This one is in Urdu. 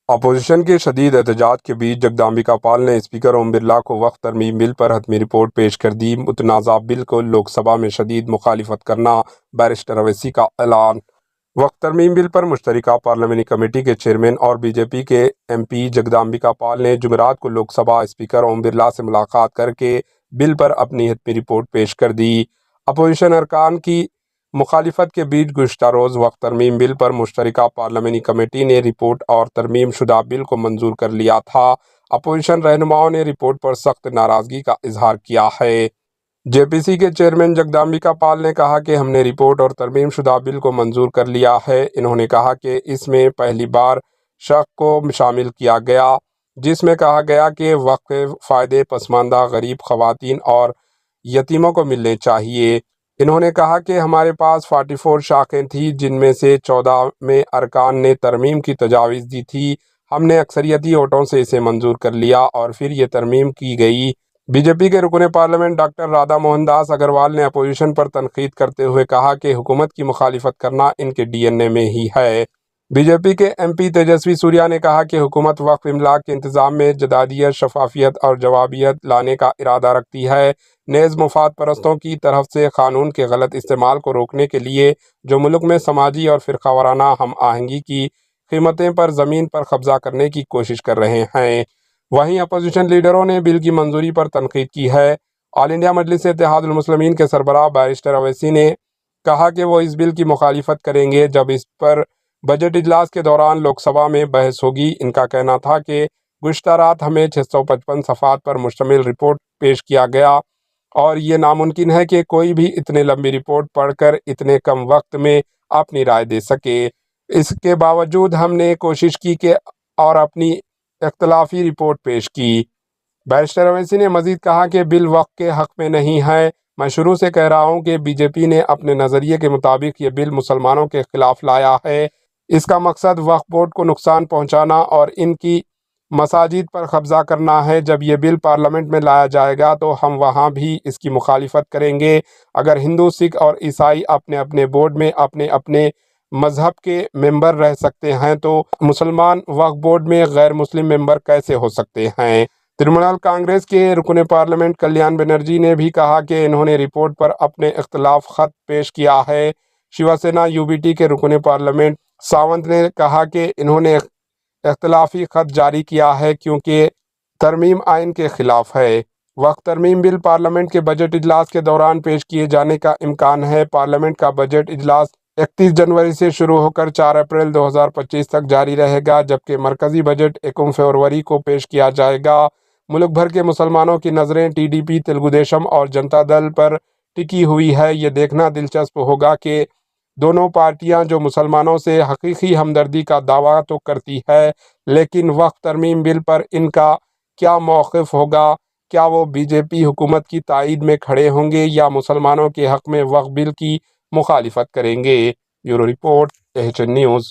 اپوزیشن کے شدید احتجاج کے بیچ جگدامبکا پال نے اسپیکر اوم برلا کو وقت ترمیم بل پر حتمی رپورٹ پیش کر دی۔ متنازع بل کو لوک سبھا میں شدید مخالفت کرنا، بیرسٹر اویسی کا اعلان۔ وقت ترمیم بل پر مشترکہ پارلیمانی کمیٹی کے چیئرمین اور بی جے پی کے ایم پی جگدامبکا پال نے جمعرات کو لوک سبھا اسپیکر اوم برلا سے ملاقات کر کے بل پر اپنی حتمی رپورٹ پیش کر دی۔ اپوزیشن ارکان کی مخالفت کے بیچ گزشتہ روز وقت ترمیم بل پر مشترکہ پارلیمانی کمیٹی نے رپورٹ اور ترمیم شدہ بل کو منظور کر لیا تھا۔ اپوزیشن رہنماؤں نے رپورٹ پر سخت ناراضگی کا اظہار کیا ہے۔ جے پی سی کے چیئرمین جگدامبکا پال نے کہا کہ ہم نے رپورٹ اور ترمیم شدہ بل کو منظور کر لیا ہے۔ انہوں نے کہا کہ اس میں پہلی بار شق کو شامل کیا گیا جس میں کہا گیا کہ وقف کے فائدے پسماندہ غریب خواتین اور یتیموں کو ملنے چاہیے۔ انہوں نے کہا کہ ہمارے پاس 44 شاخیں تھیں جن میں سے 14 میں ارکان نے ترمیم کی تجاویز دی تھی۔ ہم نے اکثریتی ووٹوں سے اسے منظور کر لیا اور پھر یہ ترمیم کی گئی۔ بی جے پی کے رکن پارلیمنٹ ڈاکٹر رادھا موہن داس اگروال نے اپوزیشن پر تنقید کرتے ہوئے کہا کہ حکومت کی مخالفت کرنا ان کے ڈی این اے میں ہی ہے۔ بی جے پی کے ایم پی تیجسوی سوریا نے کہا کہ حکومت وقف املاک کے انتظام میں جدادیت، شفافیت اور جوابیت لانے کا ارادہ رکھتی ہے، نیز مفاد پرستوں کی طرف سے قانون کے غلط استعمال کو روکنے کے لیے جو ملک میں سماجی اور فرقہ وارانہ ہم آہنگی کی قیمتیں پر زمین پر قبضہ کرنے کی کوشش کر رہے ہیں۔ وہیں اپوزیشن لیڈروں نے بل کی منظوری پر تنقید کی ہے۔ آل انڈیا مجلس اتحاد المسلمین کے سربراہ بیرسٹر اویسی نے کہا کہ وہ اس بل کی مخالفت کریں گے جب اس پر بجٹ اجلاس کے دوران لوک سبھا میں بحث ہوگی۔ ان کا کہنا تھا کہ گزشتہ رات ہمیں 655 صفحات پر مشتمل رپورٹ پیش کیا گیا اور یہ ناممکن ہے کہ کوئی بھی اتنے لمبی رپورٹ پڑھ کر اتنے کم وقت میں اپنی رائے دے سکے۔ اس کے باوجود ہم نے کوشش کی کہ اور اپنی اختلافی رپورٹ پیش کی۔ بیرسٹر اویسی نے مزید کہا کہ بل وقت کے حق میں نہیں ہے۔ میں شروع سے کہہ رہا ہوں کہ بی جے پی نے اپنے نظریے کے مطابق یہ بل مسلمانوں کے خلاف لایا ہے۔ اس کا مقصد وقف بورڈ کو نقصان پہنچانا اور ان کی مساجد پر قبضہ کرنا ہے۔ جب یہ بل پارلیمنٹ میں لایا جائے گا تو ہم وہاں بھی اس کی مخالفت کریں گے۔ اگر ہندو، سکھ اور عیسائی اپنے اپنے بورڈ میں اپنے اپنے مذہب کے ممبر رہ سکتے ہیں تو مسلمان وقف بورڈ میں غیر مسلم ممبر کیسے ہو سکتے ہیں؟ ترنمول کانگریس کے رکن پارلیمنٹ کلیان بنرجی نے بھی کہا کہ انہوں نے رپورٹ پر اپنے اختلاف خط پیش کیا ہے۔ Shiv Sena you B T کے رکن پارلیمنٹ ساونت نے کہا کہ انہوں نے اختلافی خط جاری کیا ہے کیونکہ ترمیم آئین کے خلاف ہے۔ وقت ترمیم بل پارلیمنٹ کے بجٹ اجلاس کے دوران پیش کیے جانے کا امکان ہے۔ پارلیمنٹ کا بجٹ اجلاس 31 جنوری سے شروع ہو کر 4 اپریل 2025 تک جاری رہے گا جبکہ مرکزی بجٹ 1 فروری کو پیش کیا جائے گا۔ ملک بھر کے مسلمانوں کی نظریں T D P, Telugu Desam اور جنتا دل پر ٹکی ہوئی ہے۔ یہ دیکھنا دلچسپ ہوگا کہ دونوں پارٹیاں جو مسلمانوں سے حقیقی ہمدردی کا دعویٰ تو کرتی ہے لیکن وقت ترمیم بل پر ان کا کیا موقف ہوگا؟ کیا وہ بی جے پی حکومت کی تائید میں کھڑے ہوں گے یا مسلمانوں کے حق میں وقف بل کی مخالفت کریں گے؟ Bureau report, H N news.